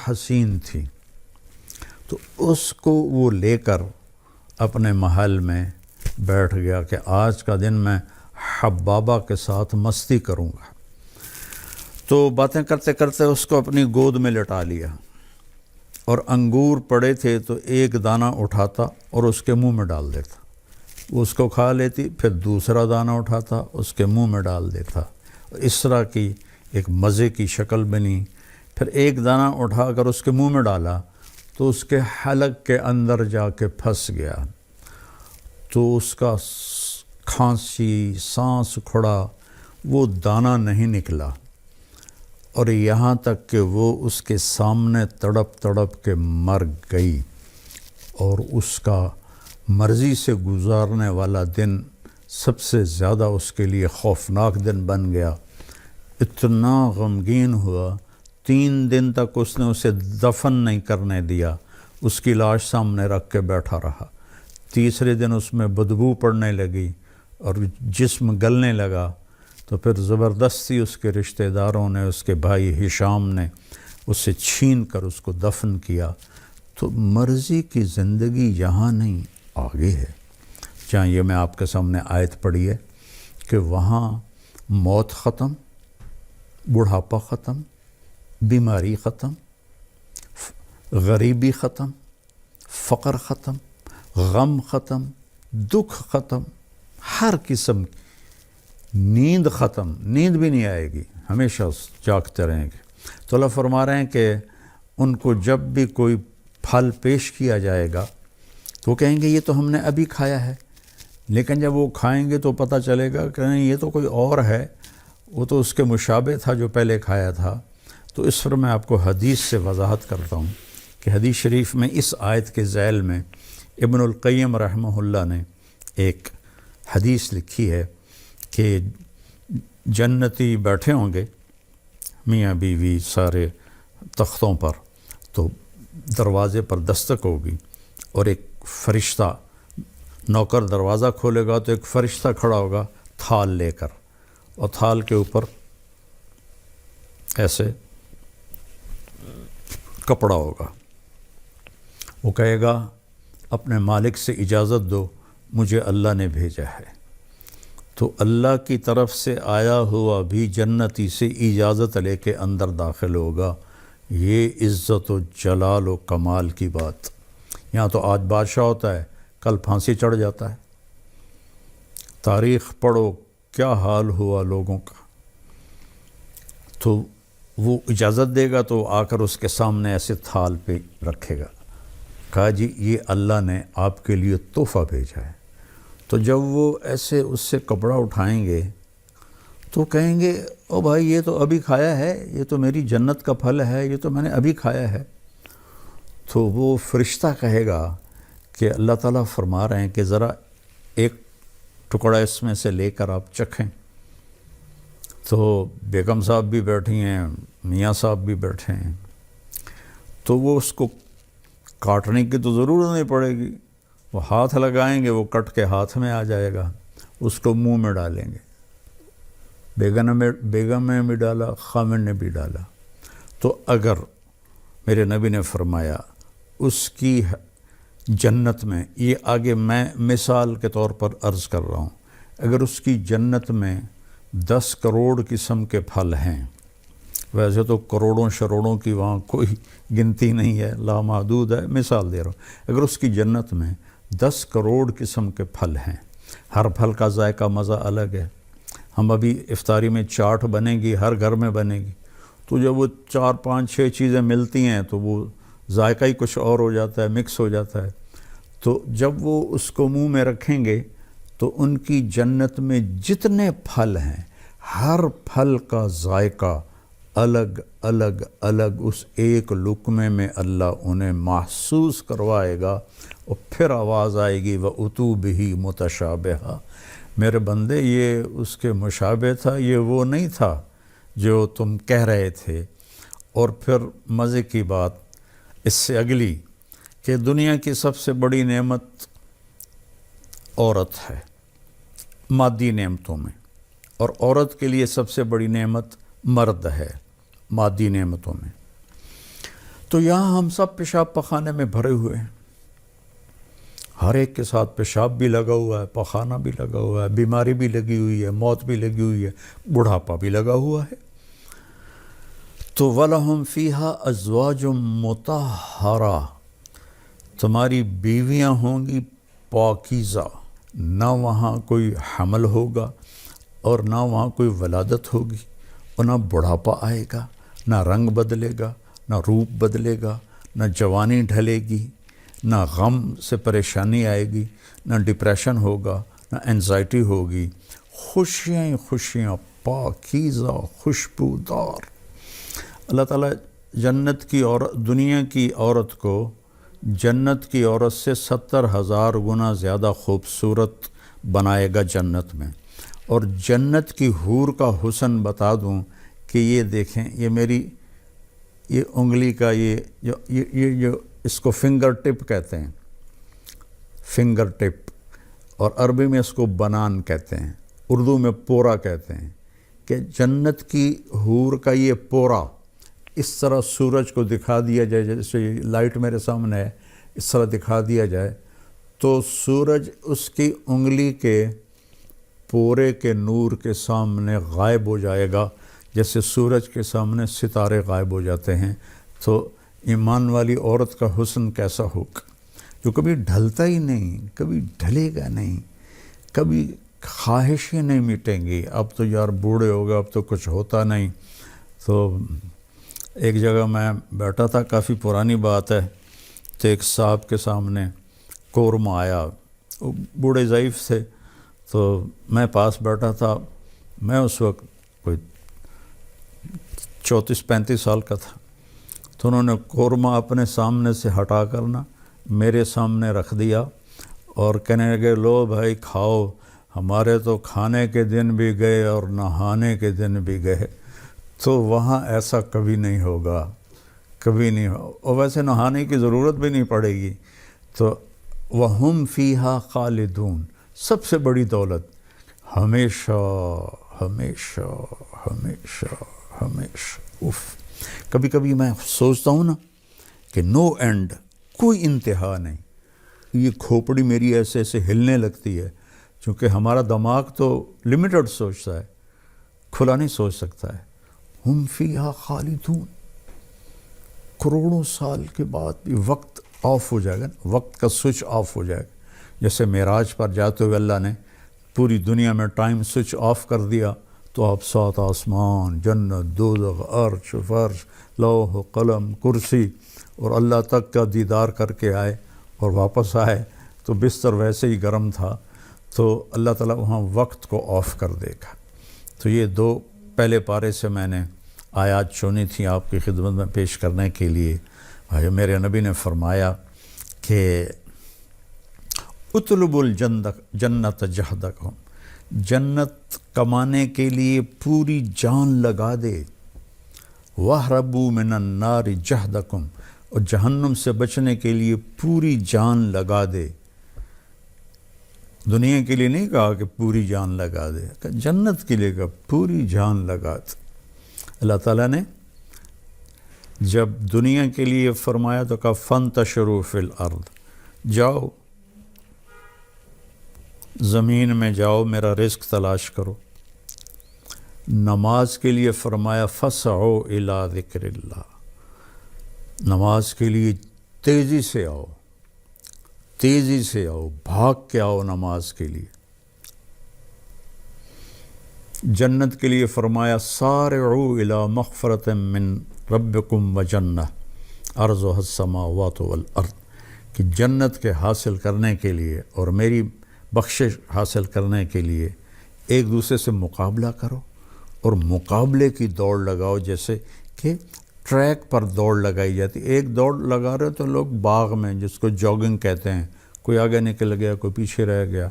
حسین تھی، تو اس کو وہ لے کر اپنے محل میں بیٹھ گیا کہ آج کا دن میں حبابہ کے ساتھ مستی کروں گا۔ تو باتیں کرتے کرتے اس کو اپنی گود میں لٹا لیا، اور انگور پڑے تھے تو ایک دانہ اٹھاتا اور اس کے منہ میں ڈال دیتا، وہ اس کو کھا لیتی، پھر دوسرا دانہ اٹھاتا اس کے منہ میں ڈال دیتا، اس طرح کی ایک مزے کی شکل بنی۔ پھر ایک دانہ اٹھا کر اس کے منہ میں ڈالا تو اس کے حلق کے اندر جا کے پھنس گیا، تو اس کا کھانسی، سانس کھڑا، وہ دانہ نہیں نکلا، اور یہاں تک کہ وہ اس کے سامنے تڑپ تڑپ کے مر گئی، اور اس کا مرضی سے گزارنے والا دن سب سے زیادہ اس کے لیے خوفناک دن بن گیا۔ اتنا غمگین ہوا، 3 دن تک اس نے اسے دفن نہیں کرنے دیا، اس کی لاش سامنے رکھ کے بیٹھا رہا۔ تیسرے دن اس میں بدبو پڑنے لگی اور جسم گلنے لگا، تو پھر زبردستی اس کے رشتہ داروں نے، اس کے بھائی ہشام نے اسے چھین کر اس کو دفن کیا۔ تو مرضی کی زندگی یہاں نہیں، آگے ہے، جہاں یہ میں آپ کے سامنے آیت پڑھی ہے کہ وہاں موت ختم، بڑھاپا ختم، بیماری ختم، غریبی ختم، فقر ختم، غم ختم، دکھ ختم، ہر قسم کی نیند ختم، نیند بھی نہیں آئے گی، ہمیشہ جاگتے رہیں گے۔ تو اللہ فرما رہے ہیں کہ ان کو جب بھی کوئی پھل پیش کیا جائے گا تو وہ کہیں گے یہ تو ہم نے ابھی کھایا ہے، لیکن جب وہ کھائیں گے تو پتہ چلے گا کہ نہیں یہ تو کوئی اور ہے، وہ تو اس کے مشابہ تھا جو پہلے کھایا تھا۔ تو اس پر میں آپ کو حدیث سے وضاحت کرتا ہوں کہ حدیث شریف میں اس آیت کے ذیل میں ابن القیم رحمہ اللہ نے ایک حدیث لکھی ہے کہ جنتی بیٹھے ہوں گے میاں بیوی سارے تختوں پر، تو دروازے پر دستک ہوگی اور ایک فرشتہ، نوکر دروازہ کھولے گا تو ایک فرشتہ کھڑا ہوگا تھال لے کر، اور تھال کے اوپر ایسے کپڑا ہوگا، وہ کہے گا اپنے مالک سے اجازت دو، مجھے اللہ نے بھیجا ہے۔ تو اللہ کی طرف سے آیا ہوا بھی جنتی سے اجازت لے کے اندر داخل ہوگا۔ یہ عزت و جلال و کمال کی بات، یہاں تو آج بادشاہ ہوتا ہے، کل پھانسی چڑھ جاتا ہے۔ تاریخ پڑھو کیا حال ہوا لوگوں کا۔ تو وہ اجازت دے گا تو آ کر اس کے سامنے ایسے تھال پہ رکھے گا، کہا جی یہ اللہ نے آپ کے لیے تحفہ بھیجا ہے۔ تو جب وہ ایسے اس سے کپڑا اٹھائیں گے تو کہیں گے او بھائی یہ تو ابھی کھایا ہے، یہ تو میری جنت کا پھل ہے، یہ تو میں نے ابھی کھایا ہے۔ تو وہ فرشتہ کہے گا کہ اللہ تعالیٰ فرما رہے ہیں کہ ذرا ایک ٹکڑا اس میں سے لے کر آپ چکھیں۔ تو بیگم صاحب بھی بیٹھی ہیں، میاں صاحب بھی بیٹھے ہیں، تو وہ اس کو کاٹنے کی تو ضرورت نہیں پڑے گی، وہ ہاتھ لگائیں گے، وہ کٹ کے ہاتھ میں آ جائے گا، اس کو منہ میں ڈالیں گے۔ بیگم نے بھی ڈالا، خامن نے بھی ڈالا۔ تو اگر میرے نبی نے فرمایا اس کی جنت میں، یہ آگے میں مثال کے طور پر عرض کر رہا ہوں، اگر اس کی جنت میں 10 کروڑ قسم کے پھل ہیں، ویسے تو کروڑوں شروڑوں کی وہاں کوئی گنتی نہیں ہے، لامحدود ہے، مثال دے رہا ہوں، اگر اس کی جنت میں 10 کروڑ قسم کے پھل ہیں، ہر پھل کا ذائقہ مزہ الگ ہے۔ ہم ابھی افطاری میں چاٹ بنے گی، ہر گھر میں بنے گی، تو جب وہ 4 5 6 چیزیں ملتی ہیں تو وہ ذائقہ ہی کچھ اور ہو جاتا ہے، مکس ہو جاتا ہے۔ تو جب وہ اس کو منہ میں رکھیں گے تو ان کی جنت میں جتنے پھل ہیں، ہر پھل کا ذائقہ الگ الگ الگ اس ایک لقمے میں اللہ انہیں محسوس کروائے گا، اور پھر آواز آئے گی وَأُتُوا بِهِ مُتَشَابِهًا، میرے بندے یہ اس کے مشابہ تھا، یہ وہ نہیں تھا جو تم کہہ رہے تھے۔ اور پھر مزے کی بات اس سے اگلی کہ دنیا کی سب سے بڑی نعمت عورت ہے مادی نعمتوں میں، اور عورت کے لیے سب سے بڑی نعمت مرد ہے مادی نعمتوں میں۔ تو یہاں ہم سب پیشاب پخانے میں بھرے ہوئے ہیں، ہر ایک کے ساتھ پیشاب بھی لگا ہوا ہے، پخانہ بھی لگا ہوا ہے، بیماری بھی لگی ہوئی ہے، موت بھی لگی ہوئی ہے، بڑھاپا بھی لگا ہوا ہے۔ تو وَلَهُمْ فِيهَا أَزْوَاجٌ مُطَهَّرَةٌ، تمہاری بیویاں ہوں گی پاکیزہ، نہ وہاں کوئی حمل ہوگا اور نہ وہاں کوئی ولادت ہوگی، اور نہ بڑھاپا آئے گا، نہ رنگ بدلے گا، نہ روپ بدلے گا، نہ جوانی ڈھلے گی، نہ غم سے پریشانی آئے گی، نہ ڈپریشن ہوگا، نہ انزائٹی ہوگی، خوشیاں ہی خوشیاں، پاکیزہ، خوشبودار۔ اللہ تعالیٰ جنت کی دنیا کی عورت کو جنت کی عورت سے 70,000 گنا زیادہ خوبصورت بنائے گا جنت میں۔ اور جنت کی حور کا حسن بتا دوں کہ یہ دیکھیں، یہ میری یہ انگلی کا یہ جو اس کو فنگر ٹپ کہتے ہیں، فنگر ٹپ، اور عربی میں اس کو بنان کہتے ہیں، اردو میں پورا کہتے ہیں، کہ جنت کی حور کا یہ پورا اس طرح سورج کو دکھا دیا جائے، جیسے لائٹ میرے سامنے ہے، اس طرح دکھا دیا جائے تو سورج اس کی انگلی کے پورے کے نور کے سامنے غائب ہو جائے گا، جیسے سورج کے سامنے ستارے غائب ہو جاتے ہیں۔ تو ایمان والی عورت کا حسن کیسا ہوگا، جو کبھی ڈھلتا ہی نہیں، کبھی ڈھلے گا نہیں، کبھی خواہشیں نہیں مٹیں گی، اب تو یار بوڑھے ہو گئے، اب تو کچھ ہوتا نہیں۔ تو ایک جگہ میں بیٹھا تھا، کافی پرانی بات ہے، تو ایک صاحب کے سامنے قورمہ آیا، وہ بوڑھے ضعیف تھے، تو میں پاس بیٹھا تھا، میں اس وقت کوئی 34-35 سال کا تھا، تو انہوں نے قورمہ اپنے سامنے سے ہٹا کرنا میرے سامنے رکھ دیا اور کہنے لگے، لو بھائی کھاؤ، ہمارے تو کھانے کے دن بھی گئے اور نہانے کے دن بھی گئے۔ تو وہاں ایسا کبھی نہیں ہوگا، کبھی نہیں ہوگا، اور ویسے نہانے کی ضرورت بھی نہیں پڑے گی۔ تو وَهُمْ فِيهَا خَالِدُونَ، سب سے بڑی دولت، ہمیشہ ہمیشہ ہمیشہ ہمیشہ۔ کبھی کبھی میں سوچتا ہوں نا کہ نو اینڈ، کوئی انتہا نہیں، یہ کھوپڑی میری ایسے ایسے ہلنے لگتی ہے، چونکہ ہمارا دماغ تو لمیٹڈ سوچتا ہے، کھلا نہیں سوچ سکتا ہے۔ ہم فیہا خالدون، کروڑوں سال کے بعد بھی وقت آف ہو جائے گا، وقت کا سوئچ آف ہو جائے گا، جیسے معراج پر جاتے ہوئے اللہ نے پوری دنیا میں ٹائم سوئچ آف کر دیا، تو آپ 7 آسمان، جنت، دوزخ، عرش، فرش، لوح، قلم، کرسی اور اللہ تک کا دیدار کر کے آئے اور واپس آئے تو بستر ویسے ہی گرم تھا۔ تو اللہ تعالیٰ وہاں وقت کو آف کر دے گا۔ تو یہ 2 پہلے پارے سے میں نے آیات چنی تھیں آپ کی خدمت میں پیش کرنے کے لیے۔ میرے نبی نے فرمایا کہ اطلب الجنت جہدکم، جنت کمانے کے لیے پوری جان لگا دے، وَاہْرَبُوا مِنَ النَّارِ جَہْدَكُمْ، اور جہنم سے بچنے کے لیے پوری جان لگا دے۔ دنیا کے لیے نہیں کہا کہ پوری جان لگا دے، کہ جنت کے لیے کہا پوری جان لگا دے۔ اللہ تعالیٰ نے جب دنیا کے لیے فرمایا تو کہا فَانْتَشِرُوا فِي الْأَرْضِ، جاؤ زمین میں جاؤ، میرا رزق تلاش کرو۔ نماز کے لیے فرمایا فَاسْعُوا إِلَىٰ ذِكْرِ اللَّهِ، نماز کے لیے تیزی سے آؤ، تیزی سے آؤ، بھاگ کے آؤ نماز کے لیے۔ جنت کے لیے فرمایا سارعوا إِلَىٰ مَغْفِرَةٍ مِّن رَبِّكُمْ وَجَنَّةٍ عَرْضُهَا السَّمَاوَاتُ وَالْأَرْضُ، کہ جنت کے حاصل کرنے کے لیے اور میری بخشش حاصل کرنے کے لیے ایک دوسرے سے مقابلہ کرو، اور مقابلے کی دوڑ لگاؤ، جیسے کہ ٹریک پر دوڑ لگائی جاتی۔ ایک دوڑ لگا رہے تو لوگ باغ میں، جس کو جاگنگ کہتے ہیں، کوئی آگے نکل گیا، کوئی پیچھے رہ گیا،